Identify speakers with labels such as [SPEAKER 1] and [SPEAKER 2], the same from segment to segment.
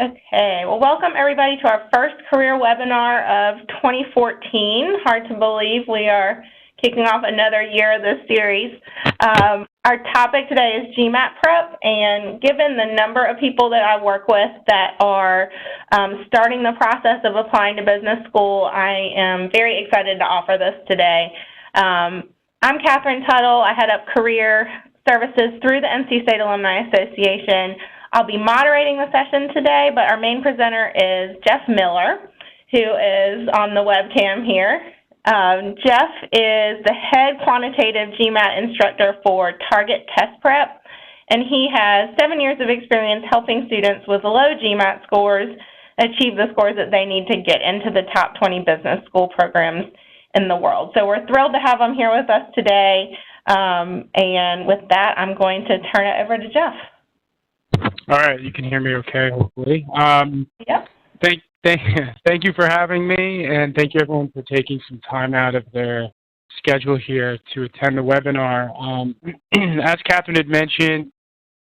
[SPEAKER 1] Okay, well, welcome everybody to our first career webinar of 2014. Hard to believe we are kicking off another year of this series. Our topic today is GMAT prep, and given the number of people that I work with that are starting the process of applying to business school, I am very excited to offer this today. I'm Catherine Tuttle. I head up career services through the NC State Alumni Association. I'll be moderating the session today, but our main presenter is Jeff Miller, who is on the webcam here. Jeff is the head quantitative GMAT instructor for Target Test Prep, and he has 7 years of experience helping students with low GMAT scores achieve the scores that they need to get into the top 20 business school programs in the world. So we're thrilled to have him here with us today, and with that, I'm going to turn it over to Jeff.
[SPEAKER 2] All right, you can hear me okay, hopefully.
[SPEAKER 1] Yep.
[SPEAKER 2] Thank you for having me, and thank you everyone for taking some time out of their schedule here to attend the webinar. As Catherine had mentioned,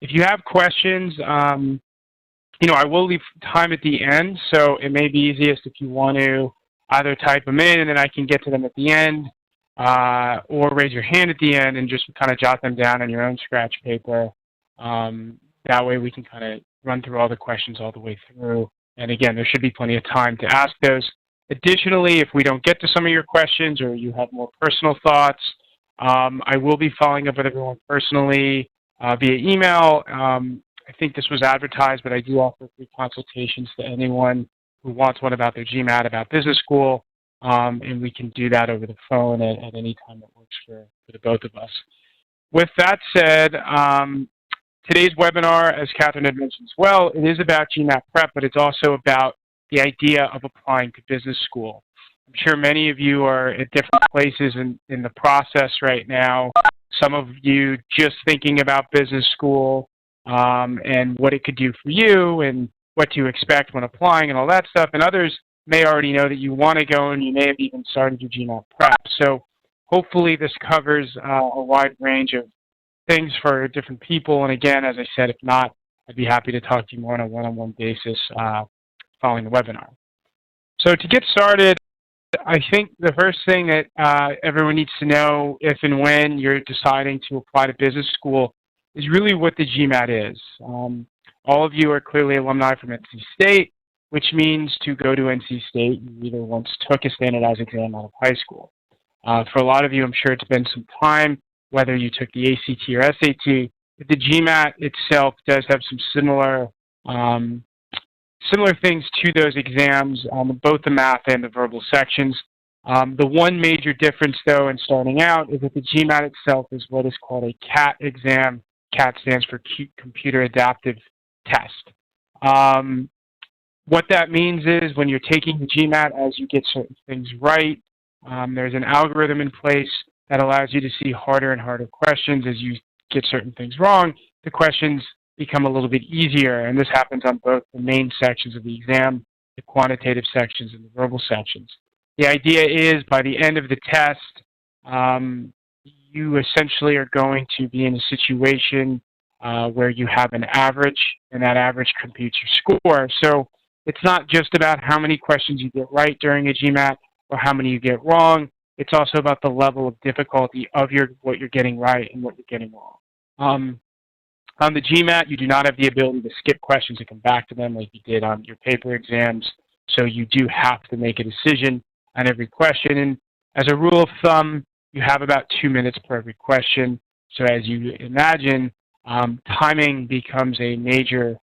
[SPEAKER 2] if you have questions, I will leave time at the end, so it may be easiest if you want to either type them in and then I can get to them at the end, or raise your hand at the end and just kind of jot them down on your own scratch paper. That way we can kind of run through all the questions all the way through. And again, there should be plenty of time to ask those. Additionally, if we don't get to some of your questions or you have more personal thoughts, I will be following up with everyone personally via email. I think this was advertised, but I do offer free consultations to anyone who wants one about their GMAT, about business school, and we can do that over the phone at any time that works for the both of us. With that said, today's webinar, as Catherine had mentioned as well, it is about GMAT prep, but it's also about the idea of applying to business school. I'm sure many of you are at different places in the process right now. Some of you just thinking about business school and what it could do for you and what to expect when applying and all that stuff. And others may already know that you want to go and you may have even started your GMAT prep. So hopefully this covers a wide range of things for different people. And again, as I said, if not, I'd be happy to talk to you more on a one-on-one basis following the webinar. So to get started, I think the first thing that everyone needs to know if and when you're deciding to apply to business school is really what the GMAT is. All of you are clearly alumni from NC State, which means to go to NC State, you either once took a standardized exam out of high school. For a lot of you, I'm sure it's been some time, whether you took the ACT or SAT, but the GMAT itself does have some similar things to those exams, both the math and the verbal sections. The one major difference, though, in starting out is that the GMAT itself is what is called a CAT exam. CAT stands for Computer Adaptive Test. What that means is when you're taking the GMAT, as you get certain things right, there's an algorithm in place that allows you to see harder and harder questions. As you get certain things wrong, the questions become a little bit easier, and this happens on both the main sections of the exam, the quantitative sections and the verbal sections. The idea is by the end of the test, you essentially are going to be in a situation where you have an average, and that average computes your score. So it's not just about how many questions you get right during a GMAT or how many you get wrong. It's also about the level of difficulty of what you're getting right and what you're getting wrong. On the GMAT, you do not have the ability to skip questions and come back to them like you did on your paper exams. So you do have to make a decision on every question. And as a rule of thumb, you have about 2 minutes per every question. So as you imagine, timing becomes a major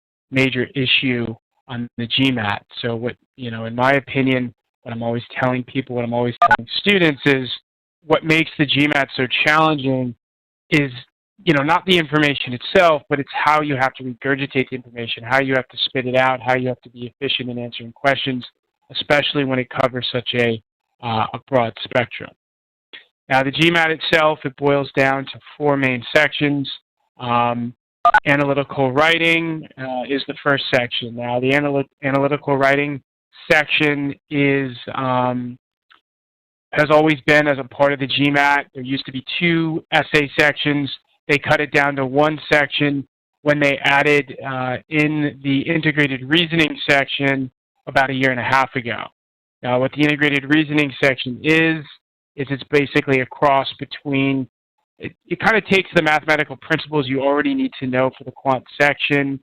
[SPEAKER 2] issue on the GMAT. So in my opinion, what I'm always telling people, what I'm always telling students is what makes the GMAT so challenging is, not the information itself, but it's how you have to regurgitate the information, how you have to spit it out, how you have to be efficient in answering questions, especially when it covers such a broad spectrum. Now, the GMAT itself, it boils down to 4 main sections. Analytical writing is the first section. Now, the analytical writing section has always been as a part of the GMAT. There used to be 2 essay sections. They cut it down to 1 section. when they added in the integrated reasoning section about a year and a half ago. Now, what the integrated reasoning section is it's basically a cross between, it kind of takes the mathematical principles you already need to know for the quant section,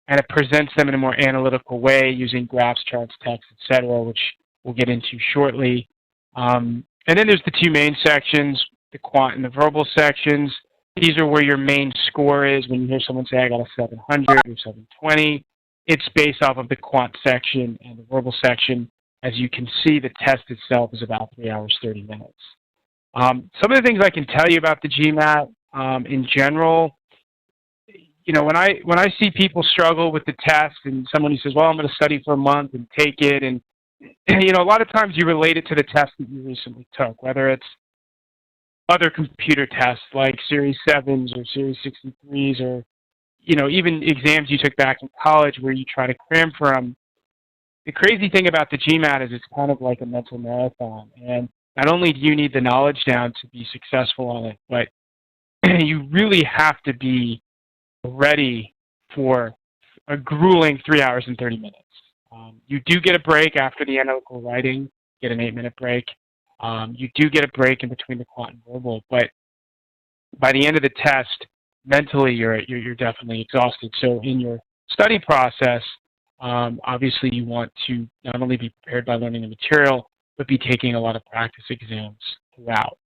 [SPEAKER 2] and it presents them in a more analytical way using graphs, charts, text, etc., which we'll get into shortly. And then there's the two main sections, the quant and the verbal sections. These are where your main score is. When you hear someone say, I got a 700 or 720, it's based off of the quant section and the verbal section. As you can see, the test itself is about 3 hours, 30 minutes. Some of the things I can tell you about the GMAT in general, you know, when I see people struggle with the test and someone who says, well, I'm going to study for a month and take it, and you know, a lot of times you relate it to the test that you recently took, whether it's other computer tests like Series 7s or Series 63s, or, you know, even exams you took back in college where you try to cram for them. The crazy thing about the GMAT is it's kind of like a mental marathon, and not only do you need the knowledge down to be successful on it, but you really have to be ready for a grueling 3 hours and 30 minutes. You do get a break after the analytical writing, get an 8-minute break. You do get a break in between the quant and verbal, but by the end of the test, mentally you're definitely exhausted. So in your study process, obviously you want to not only be prepared by learning the material, but be taking a lot of practice exams throughout.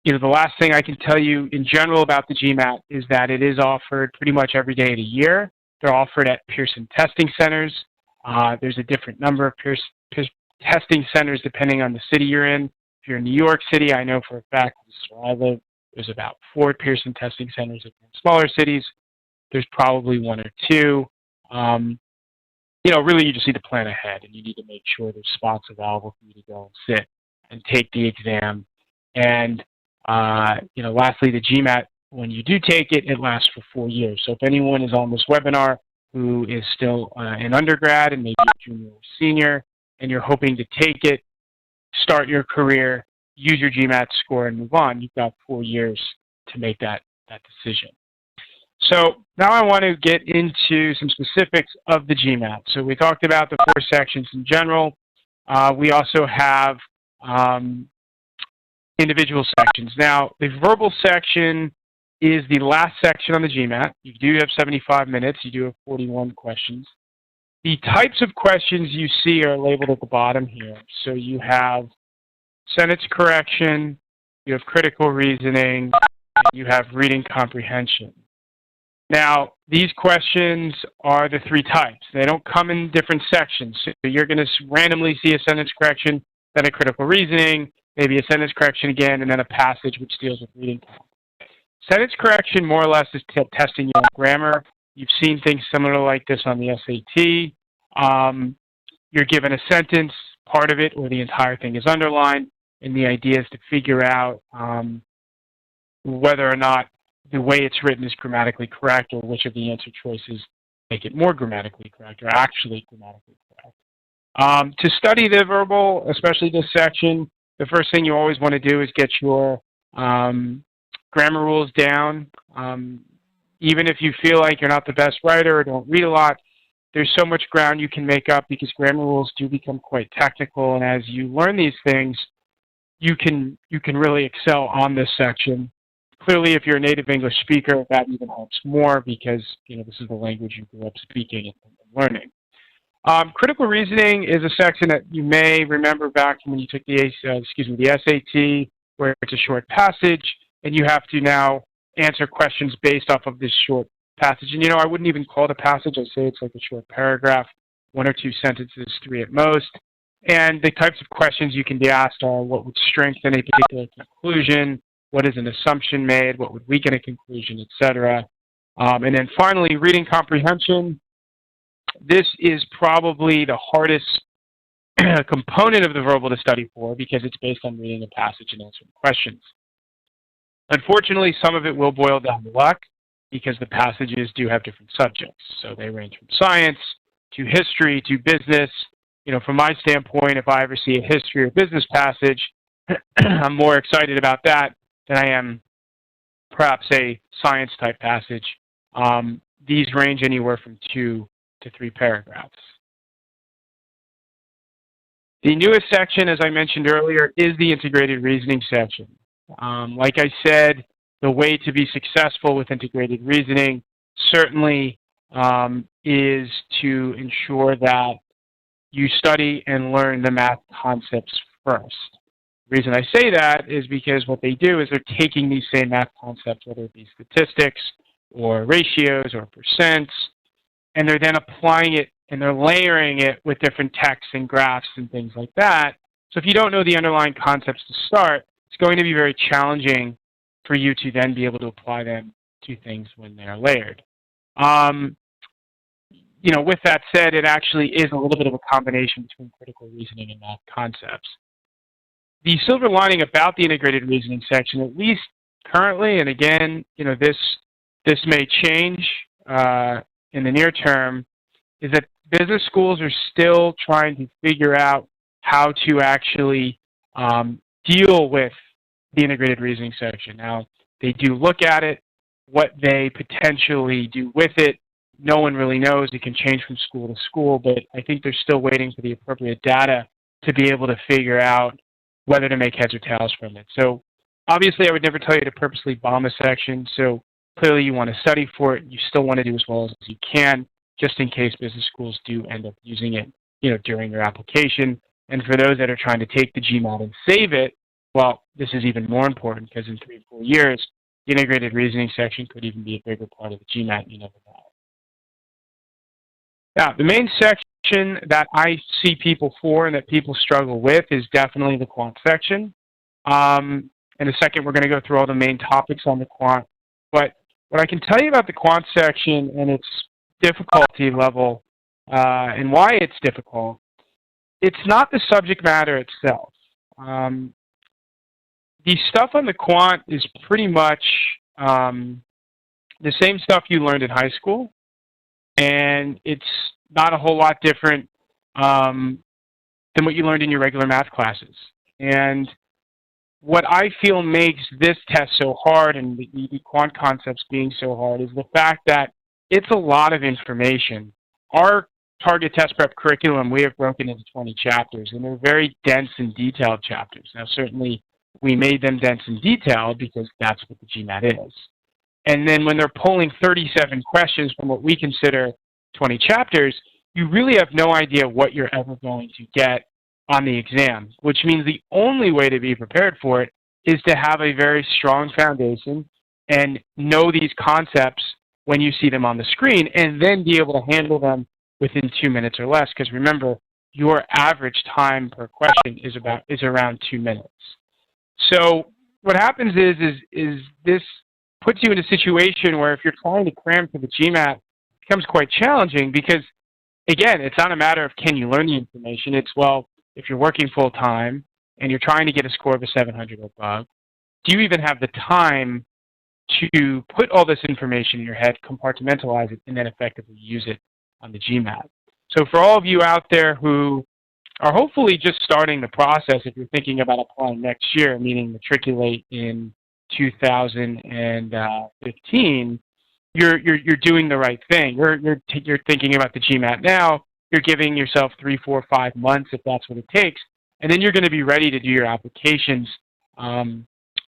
[SPEAKER 2] You know, the last thing I can tell you in general about the GMAT is that it is offered pretty much every day of the year. They're offered at Pearson testing centers. There's a different number of testing centers depending on the city you're in. If you're in New York City, I know for a fact, this is where I live, there's about 4 Pearson testing centers. If you're in smaller cities, there's probably 1 or 2. You know, really you just need to plan ahead, and you need to make sure there's spots available for you to go and sit and take the exam. And, you know, lastly, the GMAT, when you do take it, it lasts for 4 years. So if anyone is on this webinar who is still an undergrad and maybe a junior or senior, and you're hoping to take it, start your career, use your GMAT score, and move on, you've got 4 years to make that decision. So now I want to get into some specifics of the GMAT. So we talked about the 4 sections in general. We also have individual sections. Now, the verbal section is the last section on the GMAT. You do have 75 minutes. You do have 41 questions. The types of questions you see are labeled at the bottom here. So you have sentence correction, you have critical reasoning, you have reading comprehension. Now, these questions are the 3 types. They don't come in different sections. So you're going to randomly see a sentence correction, then a critical reasoning, maybe a sentence correction again, and then a passage which deals with reading. Sentence correction more or less is testing your grammar. You've seen things similar like this on the SAT. You're given a sentence, part of it, or the entire thing is underlined, and the idea is to figure out whether or not the way it's written is grammatically correct, or which of the answer choices make it more grammatically correct, or actually grammatically correct. To study the verbal, especially this section, the first thing you always want to do is get your grammar rules down. Even if you feel like you're not the best writer or don't read a lot, there's so much ground you can make up because grammar rules do become quite technical, and as you learn these things, you can really excel on this section. Clearly, if you're a native English speaker, that even helps more because, you know, this is the language you grew up speaking and learning. Critical reasoning is a section that you may remember back from when you took the SAT, where it's a short passage, and you have to now answer questions based off of this short passage. And, you know, I wouldn't even call it a passage. I say it's like a short paragraph, 1 or 2 sentences, 3 at most. And the types of questions you can be asked are, what would strengthen a particular conclusion? What is an assumption made? What would weaken a conclusion, etc. And then finally, reading comprehension. This is probably the hardest component of the verbal to study for because it's based on reading a passage and answering questions. Unfortunately, some of it will boil down to luck because the passages do have different subjects. So they range from science to history to business. You know, from my standpoint, if I ever see a history or business passage, I'm more excited about that than I am perhaps a science type passage. These range anywhere from 2 to 3 paragraphs. The newest section, as I mentioned earlier, is the integrated reasoning section. Like I said, the way to be successful with integrated reasoning certainly is to ensure that you study and learn the math concepts first. The reason I say that is because what they do is they're taking these same math concepts, whether it be statistics or ratios or percents, and they're then applying it and they're layering it with different texts and graphs and things like that. So if you don't know the underlying concepts to start, it's going to be very challenging for you to then be able to apply them to things when they are layered. With that said, it actually is a little bit of a combination between critical reasoning and math concepts. The silver lining about the integrated reasoning section, at least currently, and again, this may change in the near term, is that business schools are still trying to figure out how to actually deal with the integrated reasoning section. Now, they do look at it. What they potentially do with it, no one really knows. It can change from school to school, but I think they're still waiting for the appropriate data to be able to figure out whether to make heads or tails from it. So obviously, I would never tell you to purposely bomb a section. So clearly, you want to study for it. You still want to do as well as you can, just in case business schools do end up using it, during your application. And for those that are trying to take the GMAT and save it, well, this is even more important because in 3 or 4 years, the integrated reasoning section could even be a bigger part of the GMAT. You never know. Now, the main section that I see people for and that people struggle with is definitely the quant section. In a second, we're going to go through all the main topics on the quant. But what I can tell you about the quant section and its difficulty level and why it's difficult, it's not the subject matter itself. The stuff on the quant is pretty much the same stuff you learned in high school, and it's not a whole lot different than what you learned in your regular math classes. And what I feel makes this test so hard and the quant concepts being so hard is the fact that it's a lot of information. Our target test prep curriculum, we have broken into 20 chapters, and they're very dense and detailed chapters. Now, certainly, we made them dense and detailed because that's what the GMAT is. And then when they're pulling 37 questions from what we consider 20 chapters, you really have no idea what you're ever going to get on the exam, which means the only way to be prepared for it is to have a very strong foundation and know these concepts when you see them on the screen, and then be able to handle them within 2 minutes or less. Because remember, your average time per question is around 2 minutes. So what happens is this puts you in a situation where if you're trying to cram for the GMAT, it becomes quite challenging because, again, it's not a matter of can you learn the information. It's, well, if you're working full-time and you're trying to get a score of a 700 or above, do you even have the time to put all this information in your head, compartmentalize it, and then effectively use it on the GMAT? So for all of you out there who are hopefully just starting the process, if you're thinking about applying next year, meaning matriculate in 2015, you're doing the right thing. You're thinking about the GMAT now. You're giving yourself 3, 4, 5 months if that's what it takes, and then you're going to be ready to do your applications,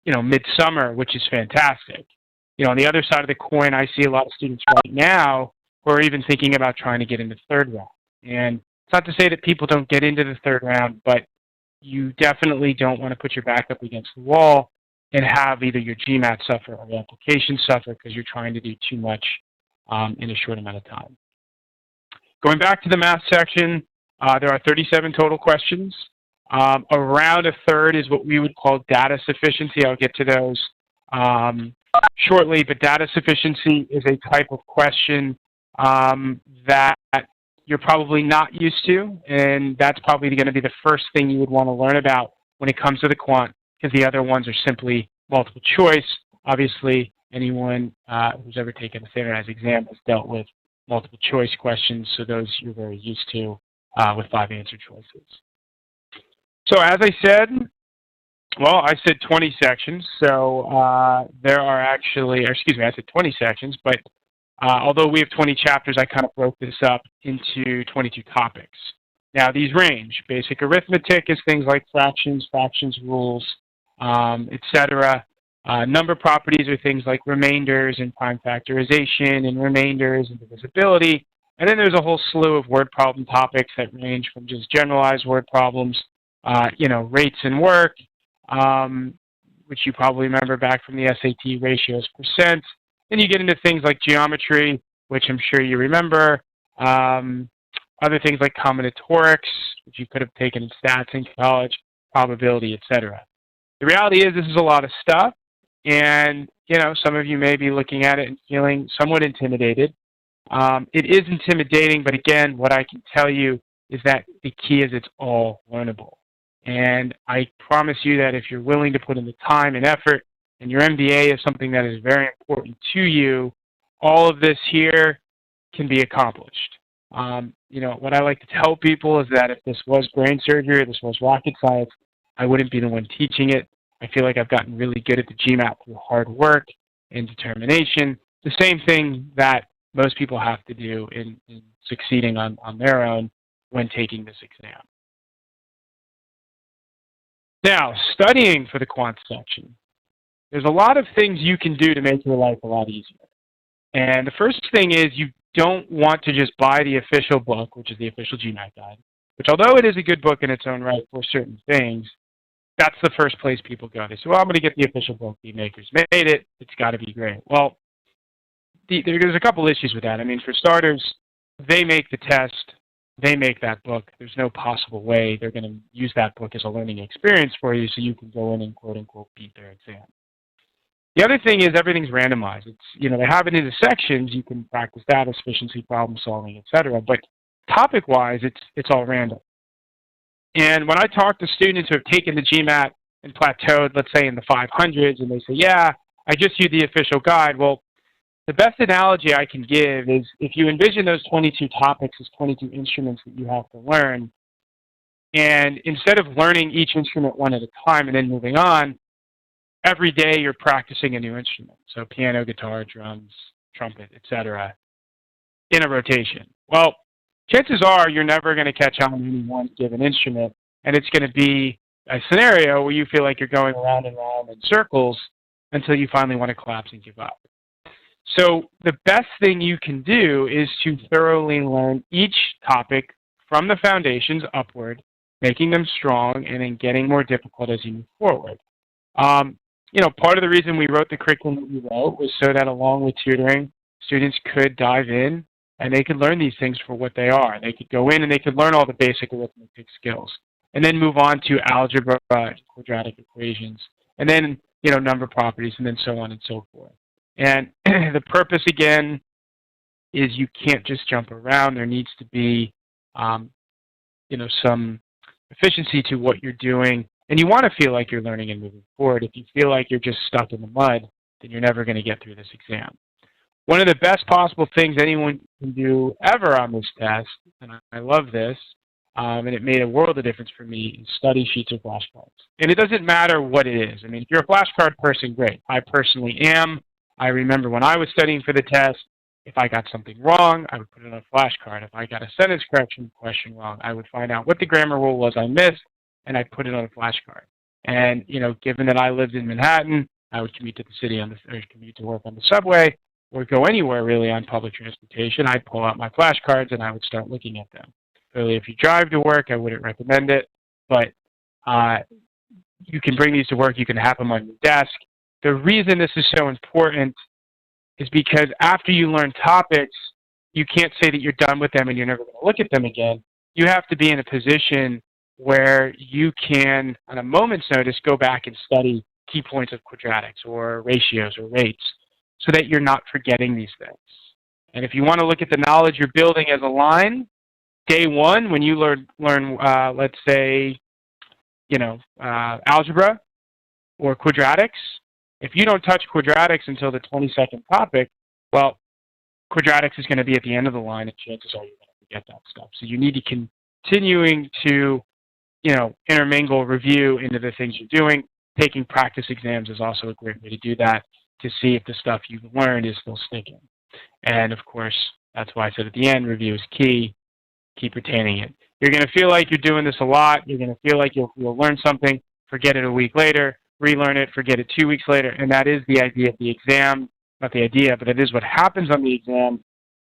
[SPEAKER 2] midsummer, which is fantastic. On the other side of the coin, I see a lot of students right now who are even thinking about trying to get into third round. And it's not to say that people don't get into the third round, but you definitely don't want to put your back up against the wall and have either your GMAT suffer or your application suffer because you're trying to do too much in a short amount of time. Going back to the math section, there are 37 total questions. Around a third is what we would call data sufficiency. I'll get to those shortly, but data sufficiency is a type of question that you're probably not used to, and that's probably going to be the first thing you would want to learn about when it comes to the quant, because the other ones are simply multiple choice. Obviously, anyone who's ever taken a standardized exam has dealt with multiple choice questions, so those you're very used to with 5 answer choices. So as I said, I said 20 sections, so there are actually, I said 20 sections, but Although we have 20 chapters, I kind of broke this up into 22 topics. Now, these range. Basic arithmetic is things like fractions, rules, etc. Number properties are things like remainders and prime factorization and remainders and divisibility. And then there's a whole slew of word problem topics that range from just generalized word problems, rates and work, which you probably remember back from the SAT, ratios, percent. Then you get into things like geometry, which I'm sure you remember. Other things like combinatorics, which you could have taken in stats in college, probability, etc. The reality is this is a lot of stuff, and some of you may be looking at it and feeling somewhat intimidated. It is intimidating, but again, what I can tell you is that the key is it's all learnable. And I promise you that if you're willing to put in the time and effort, and your MBA is something that is very important to you, all of this here can be accomplished. What I like to tell people is that if this was brain surgery or this was rocket science, I wouldn't be the one teaching it. I feel like I've gotten really good at the GMAT through hard work and determination, the same thing that most people have to do in succeeding on their own when taking this exam. Now, studying for the quant section. There's a lot of things you can do to make your life a lot easier. And the first thing is you don't want to just buy the official book, which is the official GMAT guide, which although it is a good book in its own right for certain things, that's the first place people go. They say, well, I'm going to get the official book. The makers made it. It's got to be great. Well, there's a couple issues with that. I mean, for starters, they make the test. They make that book. There's no possible way they're going to use that book as a learning experience for you so you can go in and quote-unquote beat their exam. The other thing is everything's randomized. It's, they have it into sections. You can practice data sufficiency, problem solving, etc. But topic-wise, it's all random. And when I talk to students who have taken the GMAT and plateaued, let's say in the 500s, and they say, yeah, I just used the official guide. Well, the best analogy I can give is if you envision those 22 topics as 22 instruments that you have to learn, and instead of learning each instrument one at a time and then moving on, every day you're practicing a new instrument. So piano, guitar, drums, trumpet, etc. in a rotation. Well, chances are you're never going to catch on to any one given instrument, and it's going to be a scenario where you feel like you're going around and around in circles until you finally want to collapse and give up. So the best thing you can do is to thoroughly learn each topic from the foundations upward, making them strong, and then getting more difficult as you move forward. Part of the reason we wrote the curriculum that we wrote was so that along with tutoring, students could dive in and they could learn these things for what they are. They could go in and they could learn all the basic arithmetic skills and then move on to algebra, quadratic equations, and then, number properties, and then so on and so forth. And the purpose, again, is you can't just jump around. There needs to be, some efficiency to what you're doing. And you want to feel like you're learning and moving forward. If you feel like you're just stuck in the mud, then you're never going to get through this exam. One of the best possible things anyone can do ever on this test, and I love this, and it made a world of difference for me, is study sheets or flashcards. And it doesn't matter what it is. I mean, if you're a flashcard person, great. I personally am. I remember when I was studying for the test, if I got something wrong, I would put it on a flashcard. If I got a sentence correction question wrong, I would find out what the grammar rule was I missed, and I'd put it on a flashcard. And, given that I lived in Manhattan, I would commute to the city or commute to work on the subway or go anywhere really on public transportation. I'd pull out my flashcards and I would start looking at them. Clearly, if you drive to work, I wouldn't recommend it, but you can bring these to work. You can have them on your desk. The reason this is so important is because after you learn topics, you can't say that you're done with them and you're never going to look at them again. You have to be in a position where you can, on a moment's notice, go back and study key points of quadratics or ratios or rates so that you're not forgetting these things. And if you want to look at the knowledge you're building as a line, day one, when you learn let's say, algebra or quadratics, if you don't touch quadratics until the 22nd topic, well, quadratics is going to be at the end of the line, and chances are you're going to forget that stuff. So you need to continuing to, intermingle review into the things you're doing. Taking practice exams is also a great way to do that, to see if the stuff you've learned is still sticking. And of course, that's why I said at the end, review is key. Keep retaining it. You're going to feel like you're doing this a lot. You're going to feel like you'll learn something, forget it a week later, relearn it, forget it 2 weeks later. And that is the idea of the exam. Not the idea, but it is what happens on the exam.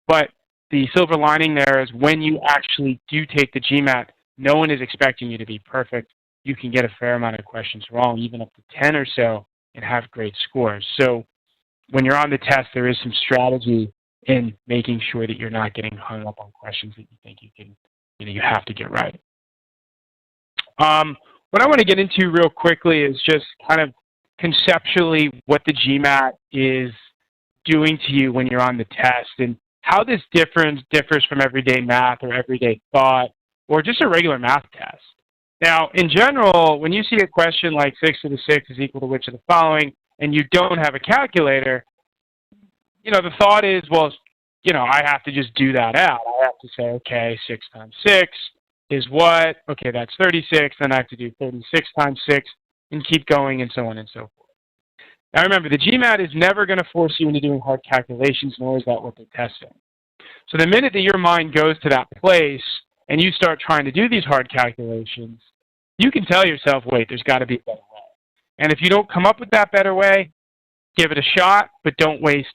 [SPEAKER 2] But the silver lining there is when you actually do take the GMAT, no one is expecting you to be perfect. You can get a fair amount of questions wrong, even up to 10 or so, and have great scores. So when you're on the test, there is some strategy in making sure that you're not getting hung up on questions that you think you have to get right. What I want to get into real quickly is just kind of conceptually what the GMAT is doing to you when you're on the test and how this differs from everyday math or everyday thought or just a regular math test. Now, in general, when you see a question like 6 to the 6 is equal to which of the following, and you don't have a calculator, the thought is, well, I have to just do that out. I have to say, okay, 6 times 6 is what? Okay, that's 36. Then I have to do 36 times 6 and keep going and so on and so forth. Now remember, the GMAT is never going to force you into doing hard calculations, nor is that what they're testing. So the minute that your mind goes to that place and you start trying to do these hard calculations, you can tell yourself, wait, there's got to be a better way. And if you don't come up with that better way, give it a shot, but don't waste,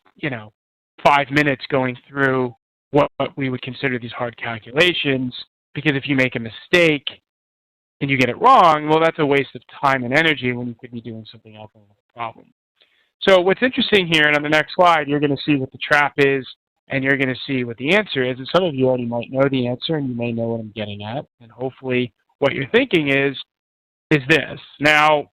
[SPEAKER 2] 5 minutes going through what we would consider these hard calculations, because if you make a mistake and you get it wrong, well, that's a waste of time and energy when you could be doing something else on the problem. So what's interesting here, and on the next slide, you're going to see what the trap is, and you're going to see what the answer is. And some of you already might know the answer, and you may know what I'm getting at. And hopefully what you're thinking is this. Now,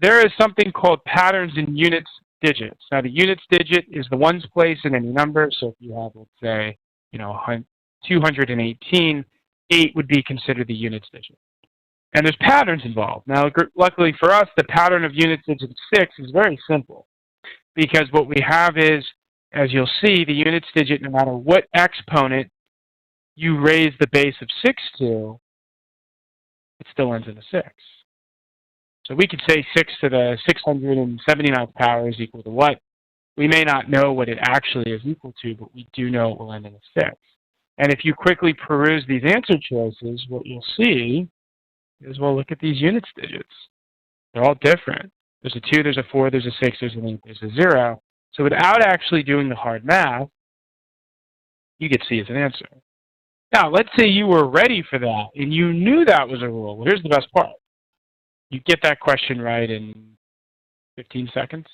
[SPEAKER 2] there is something called patterns in units digits. Now, the units digit is the ones place in any number. So if you have, let's say, 218, 8 would be considered the units digit. And there's patterns involved. Now, luckily for us, the pattern of units digit 6 is very simple, because what we have is, as you'll see, the units digit, no matter what exponent you raise the base of 6 to, it still ends in a 6. So we could say 6 to the 679th power is equal to what? We may not know what it actually is equal to, but we do know it will end in a 6. And if you quickly peruse these answer choices, what you'll see is, well, look at these units digits. They're all different. There's a 2, there's a 4, there's a 6, there's an 8, there's a 0. So without actually doing the hard math, you get C as an answer. Now, let's say you were ready for that and you knew that was a rule. Well, here's the best part. You get that question right in 15 seconds,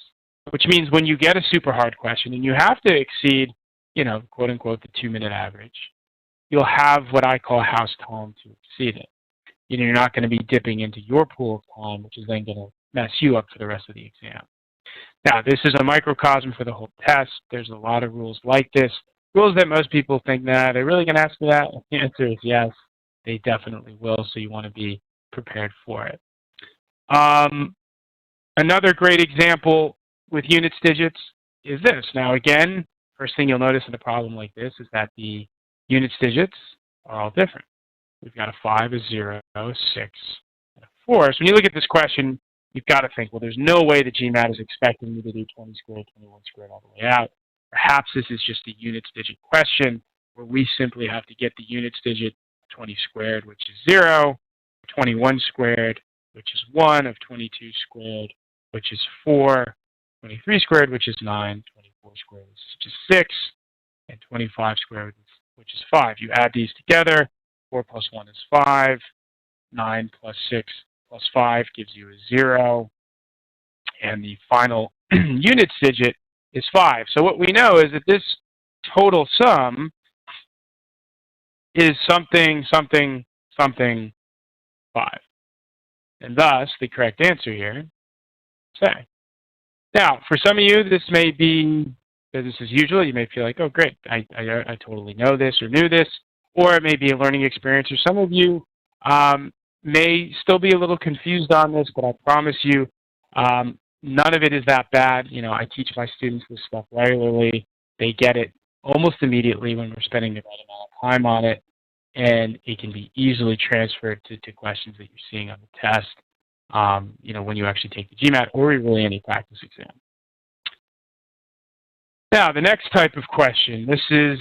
[SPEAKER 2] which means when you get a super hard question and you have to exceed, quote unquote, the 2-minute average, you'll have what I call house time to exceed it. You're not going to be dipping into your pool of time, which is then going to mess you up for the rest of the exam. Now, this is a microcosm for the whole test. There's a lot of rules like this. Rules that most people think, nah, they're really going to ask for that? The answer is yes, they definitely will, so you want to be prepared for it. Another great example with units digits is this. Now, again, first thing you'll notice in a problem like this is that the units digits are all different. We've got a 5, a 0, a 6, and a 4. So when you look at this question, you've got to think, well, there's no way the GMAT is expecting me to do 20 squared, 21 squared all the way out. Perhaps this is just a units digit question where we simply have to get the units digit 20 squared, which is 0, 21 squared, which is 1, of 22 squared, which is 4, 23 squared, which is 9, 24 squared, which is 6, and 25 squared, which is 5. You add these together. 4 plus 1 is 5. 9 plus 6 plus 5 gives you a 0. And the final units digit is 5. So what we know is that this total sum is something, something, something, 5. And thus, the correct answer here is A. Now, for some of you, this may be business as usual. You may feel like, oh, great, I totally know this or knew this. Or it may be a learning experience. Or some of you may still be a little confused on this, but I promise you, none of it is that bad. I teach my students this stuff regularly. They get it almost immediately when we're spending the right amount of time on it, and it can be easily transferred to questions that you're seeing on the test, when you actually take the GMAT or really any practice exam. Now, the next type of question, this is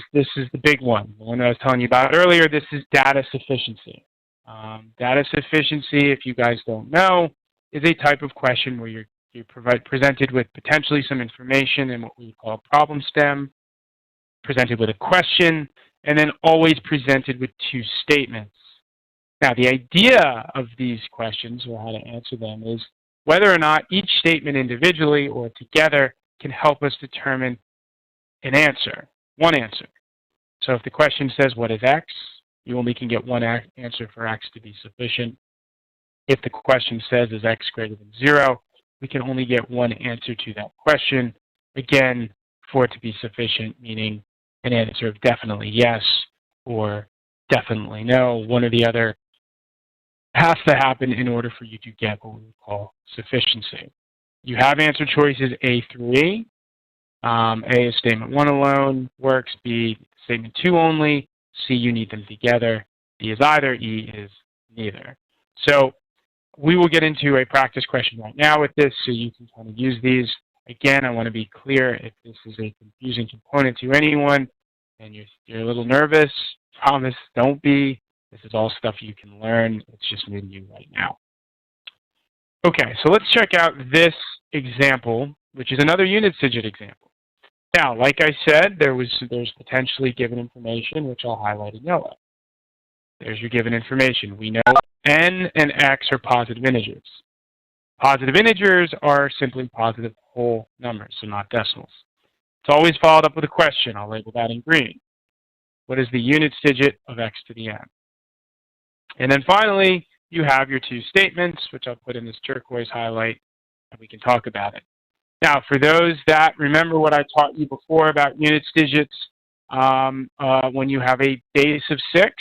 [SPEAKER 2] the big one, the one that I was telling you about earlier. This is data sufficiency. Data sufficiency, if you guys don't know, is a type of question where you're presented with potentially some information in what we call problem stem, presented with a question, and then always presented with two statements. Now, the idea of these questions, or how to answer them, is whether or not each statement individually or together can help us determine an answer, one answer. So if the question says, what is X? You only can get one answer for X to be sufficient. If the question says, is X greater than 0? We can only get one answer to that question. Again, for it to be sufficient, meaning an answer of definitely yes or definitely no. One or the other has to happen in order for you to get what we would call sufficiency. You have answer choices A through E. A is statement 1 alone, works. B, statement 2 only. C, you need them together. D is either. E is neither. So we will get into a practice question right now with this, so you can kind of use these. Again, I want to be clear, if this is a confusing component to anyone and you're a little nervous, promise, don't be. This is all stuff you can learn. It's just new to you right now. Okay, so let's check out this example, which is another unit digit example. Now, like I said, there's potentially given information, which I'll highlight in yellow. There's your given information. We know N and X are positive integers. Positive integers are simply positive whole numbers, so not decimals. It's always followed up with a question. I'll label that in green. What is the units digit of X to the N? And then finally, you have your two statements, which I'll put in this turquoise highlight, and we can talk about it. Now, for those that remember what I taught you before about units digits, when you have a base of 6,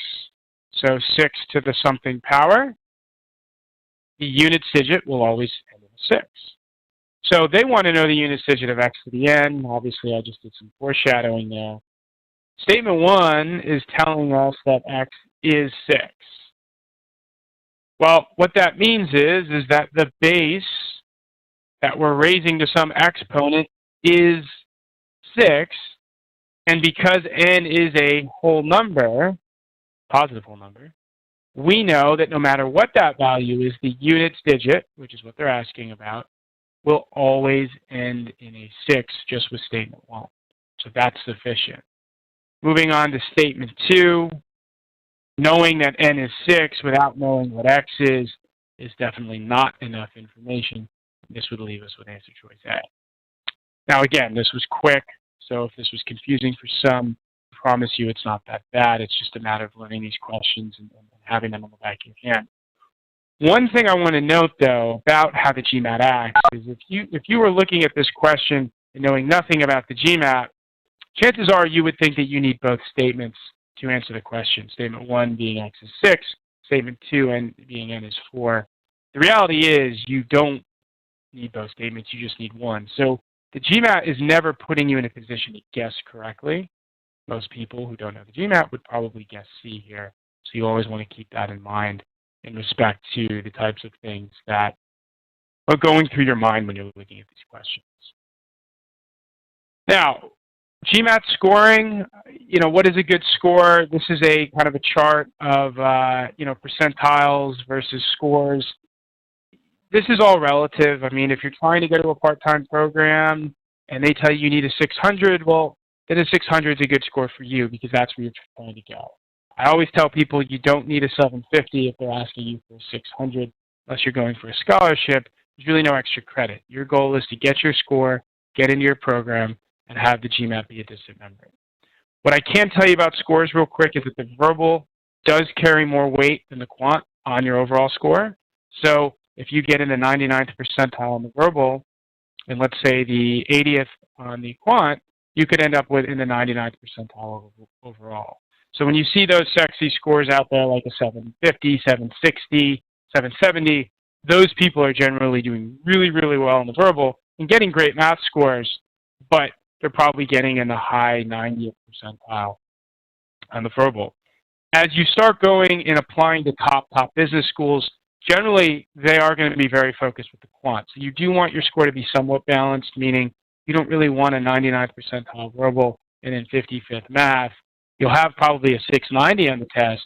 [SPEAKER 2] so 6 to the something power, the units digit will always end in a 6. So they want to know the units digit of X to the N. Obviously, I just did some foreshadowing there. Statement 1 is telling us that X is 6. Well, what that means is that the base that we're raising to some exponent is 6, and because N is a whole number, positive whole number, we know that no matter what that value is, the units digit, which is what they're asking about, will always end in a 6 just with statement 1. So that's sufficient. Moving on to statement 2, knowing that N is 6 without knowing what X is definitely not enough information. This would leave us with answer choice A. Now again, this was quick, so if this was confusing for some, I promise you it's not that bad. It's just a matter of learning these questions and having them on the back of your hand. One thing I want to note, though, about how the GMAT acts is if you were looking at this question and knowing nothing about the GMAT, chances are you would think that you need both statements to answer the question. Statement 1 being X is 6, statement 2 and being N is 4. The reality is you don't need both statements, you just need one. So the GMAT is never putting you in a position to guess correctly. Most people who don't know the GMAT would probably guess C here. So you always want to keep that in mind in respect to the types of things that are going through your mind when you're looking at these questions. Now, GMAT scoring, what is a good score? This is a kind of a chart of, percentiles versus scores. This is all relative. I mean, if you're trying to go to a part-time program and they tell you need a 600, well, then a 600 is a good score for you because that's where you're trying to go. I always tell people you don't need a 750 if they're asking you for a 600 unless you're going for a scholarship. There's really no extra credit. Your goal is to get your score, get into your program, and have the GMAT be a distant memory. What I can tell you about scores real quick is that the verbal does carry more weight than the quant on your overall score. So if you get in the 99th percentile on the verbal, and let's say the 80th on the quant, you could end up with in the 99th percentile overall. So when you see those sexy scores out there like a 750, 760, 770, those people are generally doing really, really well in the verbal and getting great math scores, but they're probably getting in the high 90th percentile on the verbal. As you start going and applying to top business schools, generally they are going to be very focused with the quant. So you do want your score to be somewhat balanced, meaning you don't really want a 99th percentile verbal and then 55th math. You'll have probably a 690 on the test,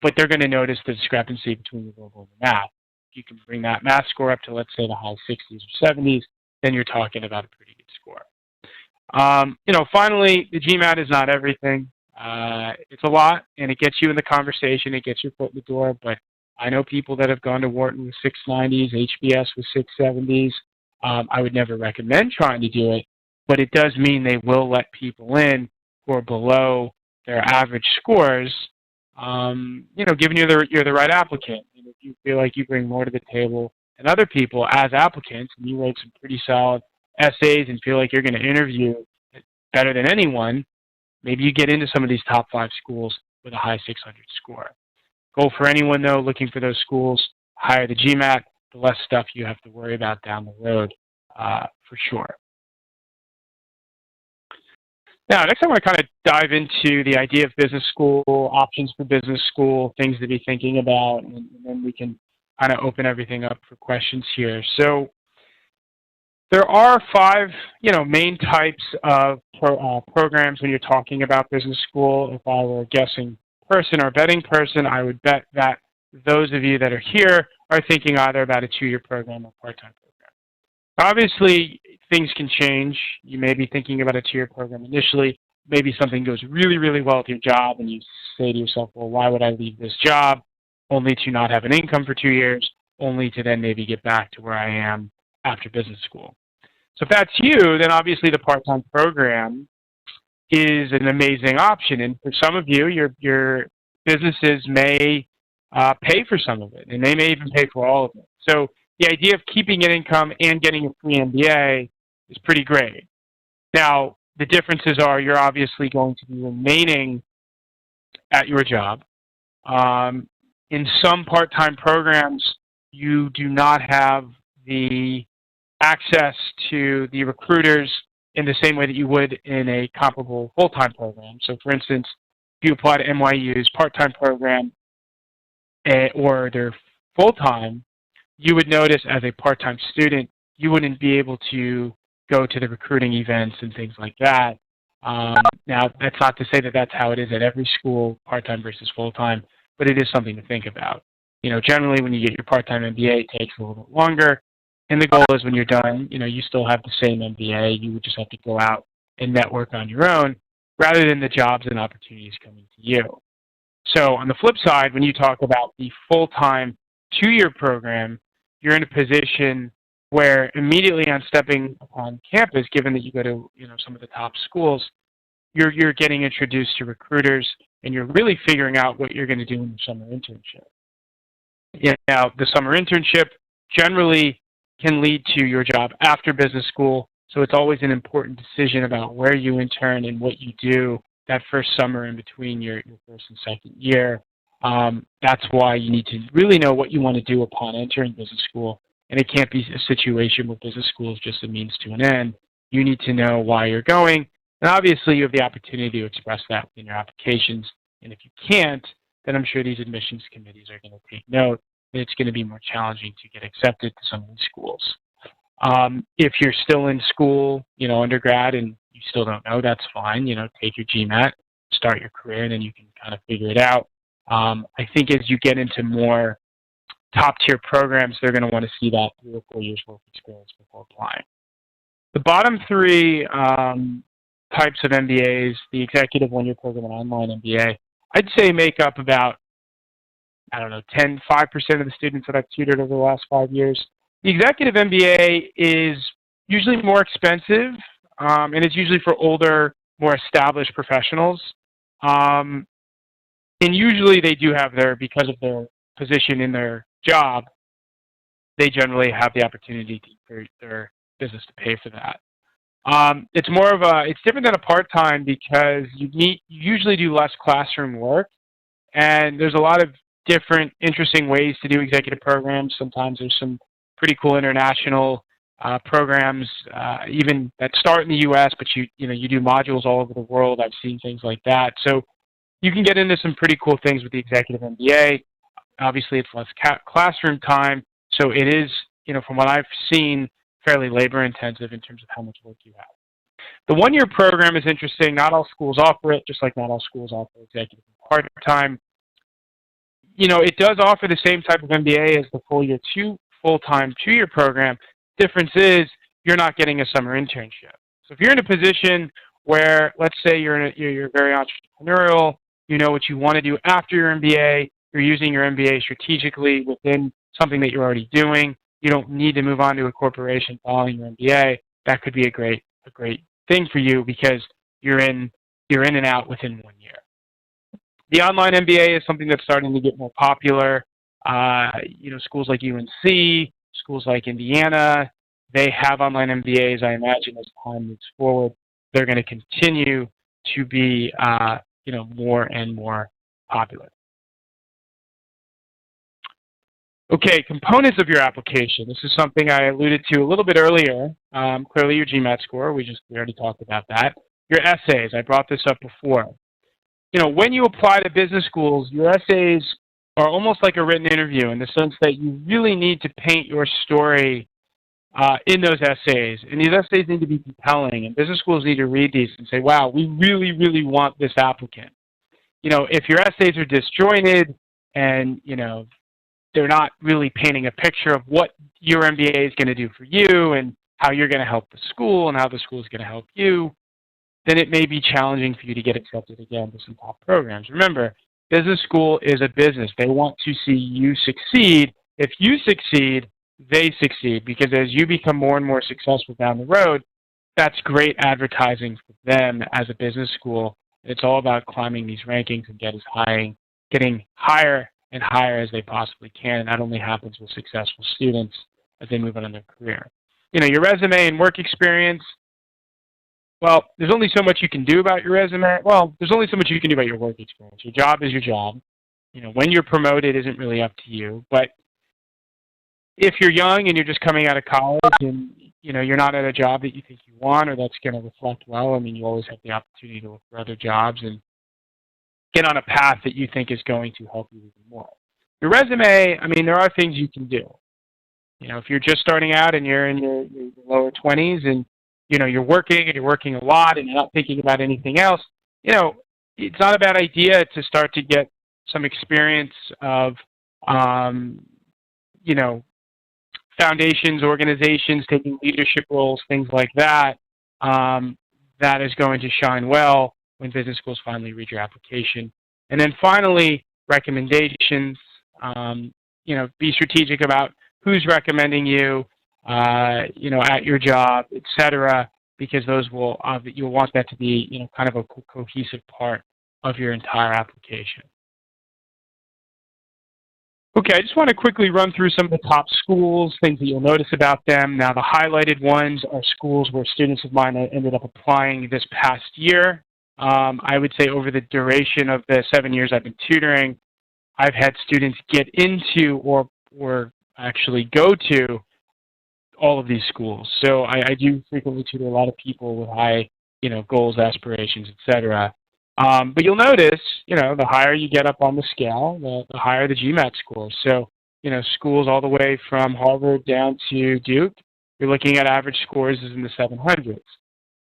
[SPEAKER 2] but they're going to notice the discrepancy between the verbal and the math. If you can bring that math score up to, let's say, the high 60s or 70s, then you're talking about a pretty good score. Finally, the GMAT is not everything. It's a lot, and it gets you in the conversation. It gets your foot in the door, but I know people that have gone to Wharton with 690s, HBS with 670s. I would never recommend trying to do it, but it does mean they will let people in who are below their average scores, given you're the right applicant. And if you feel like you bring more to the table than other people as applicants, and you write some pretty solid essays and feel like you're going to interview better than anyone, maybe you get into some of these top 5 schools with a high 600 score. Goal for anyone, though, looking for those schools, higher the GMAT, the less stuff you have to worry about down the road, for sure. Now, next I want to kind of dive into the idea of business school, options for business school, things to be thinking about, and then we can kind of open everything up for questions here. So there are 5, main types of programs when you're talking about business school. If I were a guessing person or betting person, I would bet that those of you that are here are thinking either about a 2-year program or part-time program. Obviously, things can change. You may be thinking about a 2-year program initially. Maybe something goes really, really well with your job, and you say to yourself, well, why would I leave this job only to not have an income for 2 years, only to then maybe get back to where I am after business school. So if that's you, then obviously the part-time program is an amazing option. And for some of you, your businesses may pay for some of it, and they may even pay for all of it. So the idea of keeping an income and getting a free MBA is pretty great. Now, the differences are you're obviously going to be remaining at your job. In some part-time programs, you do not have the access to the recruiters in the same way that you would in a comparable full-time program. So for instance, if you apply to NYU's part-time program or their full-time, you would notice as a part-time student, you wouldn't be able to go to the recruiting events and things like that. Now, that's not to say that that's how it is at every school, part-time versus full-time, but it is something to think about. Generally when you get your part-time MBA, it takes a little bit longer. And the goal is when you're done, you still have the same MBA. You would just have to go out and network on your own rather than the jobs and opportunities coming to you. So on the flip side, when you talk about the full-time 2-year program, you're in a position where immediately on stepping upon campus, given that you go to some of the top schools, you're getting introduced to recruiters, and you're really figuring out what you're going to do in the summer internship. Now, the summer internship generally can lead to your job after business school, so it's always an important decision about where you intern and what you do that first summer in between your first and second year. That's why you need to really know what you want to do upon entering business school, and it can't be a situation where business school is just a means to an end. You need to know why you're going, and obviously you have the opportunity to express that in your applications, and if you can't, then I'm sure these admissions committees are going to take note that it's going to be more challenging to get accepted to some of these schools. If you're still in school, undergrad, and you still don't know, that's fine. Take your GMAT, start your career, and then you can kind of figure it out. I think as you get into more top-tier programs, they're going to want to see that 3 or 4 years' worth of experience before applying. The bottom 3 types of MBAs, the executive 1-year program and online MBA, I'd say make up about, 5% of the students that I've tutored over the last 5 years. The executive MBA is usually more expensive, and it's usually for older, more established professionals. And usually they do have because of their position in their job, they generally have the opportunity for their business to pay for that. It's different than a part-time because you usually do less classroom work, and there's a lot of different interesting ways to do executive programs. Sometimes there's some pretty cool international programs, even that start in the U.S., but you do modules all over the world. I've seen things like that. So you can get into some pretty cool things with the executive MBA. Obviously, it's less classroom time, so it is, from what I've seen, fairly labor intensive in terms of how much work you have. The one-year program is interesting. Not all schools offer it, just like not all schools offer executive and part-time. It does offer the same type of MBA as the full-time two-year program. Difference is you're not getting a summer internship. So if you're in a position where, let's say you're very entrepreneurial, you know what you want to do after your MBA, you're using your MBA strategically within something that you're already doing, you don't need to move on to a corporation following your MBA, that could be a great thing for you because you're in and out within 1 year. The online MBA is something that's starting to get more popular. Schools like UNC, schools like Indiana, they have online MBAs. I imagine as time moves forward, they're going to continue to be, more and more popular. Okay, components of your application. This is something I alluded to a little bit earlier. Clearly your GMAT score, we already talked about that. Your essays, I brought this up before. When you apply to business schools, your essays are almost like a written interview in the sense that you really need to paint your story in those essays. And these essays need to be compelling, and business schools need to read these and say, wow, we really, really want this applicant. If your essays are disjointed and, they're not really painting a picture of what your MBA is going to do for you and how you're going to help the school and how the school is going to help you, then it may be challenging for you to get accepted again to some top programs. Remember, business school is a business. They want to see you succeed. If you succeed, they succeed, because as you become more and more successful down the road, that's great advertising for them as a business school. It's all about climbing these rankings and getting higher and higher as they possibly can. And that only happens with successful students as they move on in their career. Your resume and work experience, well, there's only so much you can do about your resume. Well, there's only so much you can do about your work experience. Your job is your job. When you're promoted isn't really up to you. But if you're young and you're just coming out of college and, you're not at a job that you think you want or that's going to reflect well, you always have the opportunity to look for other jobs and get on a path that you think is going to help you even more. Your resume, there are things you can do. If you're just starting out and you're in your lower 20s and, you're working a lot and you're not thinking about anything else, it's not a bad idea to start to get some experience of, foundations, organizations, taking leadership roles, things like that. That is going to shine well when business schools finally read your application. And then finally, recommendations. Be strategic about who's recommending you, at your job, etc., because you'll want that to be, kind of a cohesive part of your entire application. Okay, I just want to quickly run through some of the top schools, things that you'll notice about them. Now, the highlighted ones are schools where students of mine ended up applying this past year. I would say over the duration of the 7 years I've been tutoring, I've had students get into or actually go to all of these schools. So I do frequently tutor a lot of people with high, goals, aspirations, etc. But you'll notice, the higher you get up on the scale, the higher the GMAT score. So, schools all the way from Harvard down to Duke, you're looking at average scores in the 700s.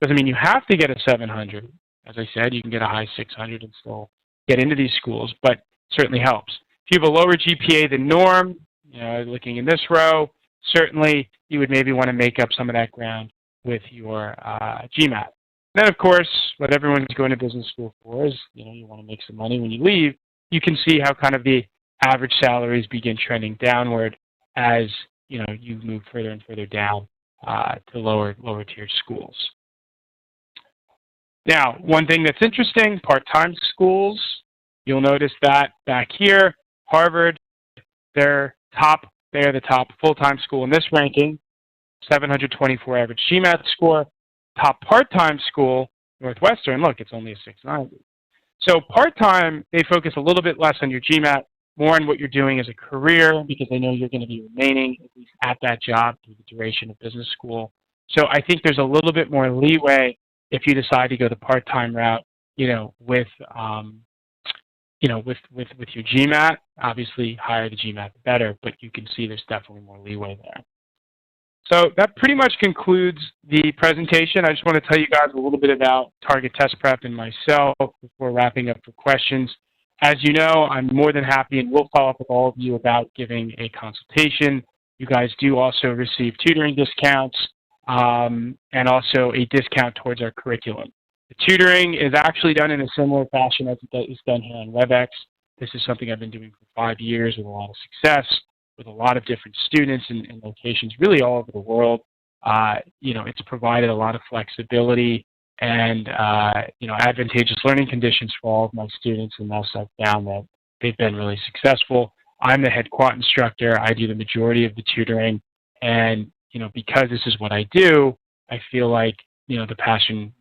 [SPEAKER 2] Doesn't mean you have to get a 700. As I said, you can get a high 600 and still get into these schools, but certainly helps. If you have a lower GPA than norm, looking in this row, certainly you would maybe want to make up some of that ground with your GMAT. Then, of course, what everyone's going to business school for is, you want to make some money when you leave. You can see how kind of the average salaries begin trending downward as, you move further and further down to lower tier schools. Now, one thing that's interesting, part-time schools, you'll notice that back here, Harvard, they're the top full-time school in this ranking, 724 average GMAT score. Top part-time school, Northwestern, look, it's only a 690. So part-time, they focus a little bit less on your GMAT, more on what you're doing as a career, because they know you're going to be remaining at least at that job through the duration of business school. So I think there's a little bit more leeway if you decide to go the part-time route, with your GMAT. Obviously, higher the GMAT, the better, but you can see there's definitely more leeway there. So that pretty much concludes the presentation. I just want to tell you guys a little bit about Target Test Prep and myself before wrapping up for questions. As you know, I'm more than happy and will follow up with all of you about giving a consultation. You guys do also receive tutoring discounts and also a discount towards our curriculum. The tutoring is actually done in a similar fashion as it is done here on WebEx. This is something I've been doing for 5 years with a lot of success, with a lot of different students in locations really all over the world. It's provided a lot of flexibility and, advantageous learning conditions for all of my students, and thus I've found that they've been really successful. I'm the head quant instructor. I do the majority of the tutoring, and, because this is what I do, I feel like, the passion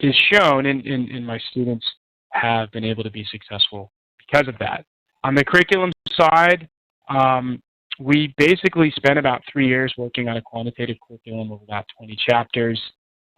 [SPEAKER 2] is shown and my students have been able to be successful because of that. On the curriculum side, we basically spent about 3 years working on a quantitative curriculum of about 20 chapters,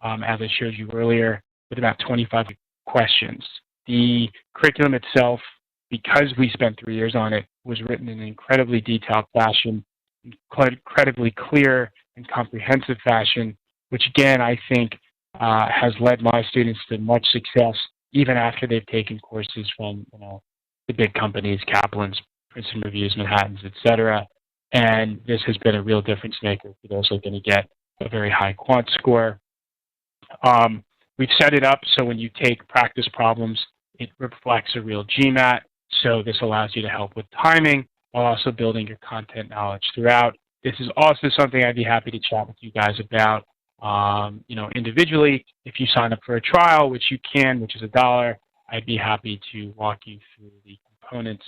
[SPEAKER 2] as I showed you earlier, with about 25 questions. The curriculum itself, because we spent 3 years on it, was written in an incredibly detailed fashion, incredibly clear and comprehensive fashion, which again, I think has led my students to much success even after they've taken courses from the big companies, Kaplan's, Princeton Reviews, Manhattans, etc. And this has been a real difference maker for those looking to get a very high quant score. We've set it up so when you take practice problems, it reflects a real GMAT. So this allows you to help with timing while also building your content knowledge throughout. This is also something I'd be happy to chat with you guys about. Individually, if you sign up for a trial, which you can, which is $1, I'd be happy to walk you through the components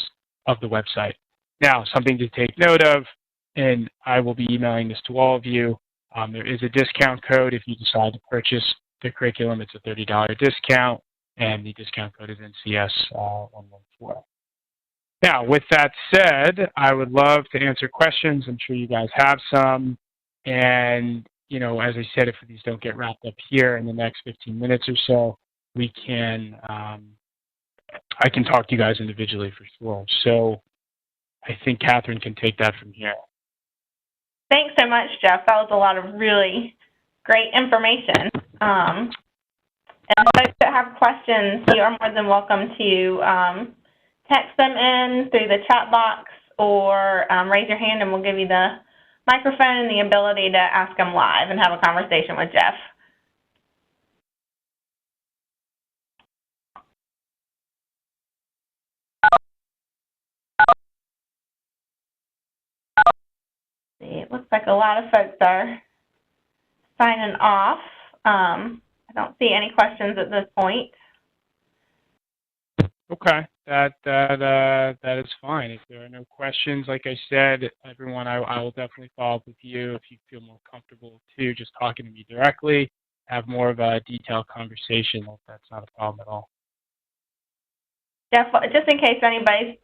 [SPEAKER 2] of the website. Now, something to take note of, and I will be emailing this to all of you, there is a discount code if you decide to purchase the curriculum. It's a $30 discount, and the discount code is NCS114. Now, with that said, I would love to answer questions. I'm sure you guys have some, and as I said, if these don't get wrapped up here in the next 15 minutes or so, we can, I can talk to you guys individually for sure. So I think Catherine can take that from here.
[SPEAKER 1] Thanks so much, Jeff. That was a lot of really great information. And folks that have questions, you are more than welcome to text them in through the chat box or raise your hand and we'll give you the microphone and the ability to ask them live and have a conversation with Jeff. It looks like a lot of folks are signing off. I don't see any questions at this point.
[SPEAKER 2] Okay, that is fine. If there are no questions, like I said, everyone, I will definitely follow up with you if you feel more comfortable too, just talking to me directly, have more of a detailed conversation. That's not a problem at all.
[SPEAKER 1] Jeff, just in case anybody's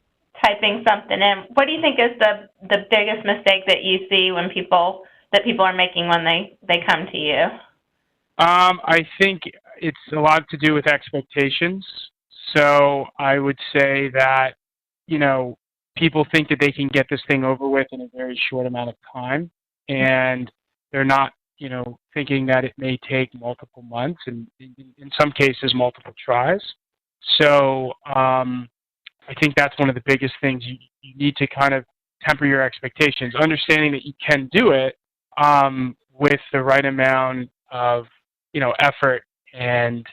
[SPEAKER 1] typing something in, what do you think is the biggest mistake that you see when people are making when they come to you?
[SPEAKER 2] I think it's a lot to do with expectations. So I would say that, people think that they can get this thing over with in a very short amount of time, and they're not, thinking that it may take multiple months and in some cases multiple tries. So I think that's one of the biggest things. You need to kind of temper your expectations, understanding that you can do it with the right amount of, effort and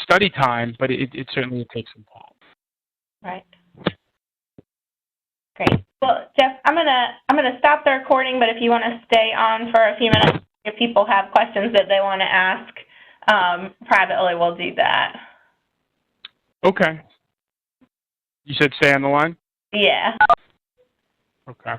[SPEAKER 2] study time, but it certainly takes some time.
[SPEAKER 1] Right. Great. Well, Jeff, I'm gonna stop the recording, but if you want to stay on for a few minutes, if people have questions that they want to ask privately, we'll do that.
[SPEAKER 2] Okay. You said stay on the line?
[SPEAKER 1] Yeah.
[SPEAKER 2] Okay.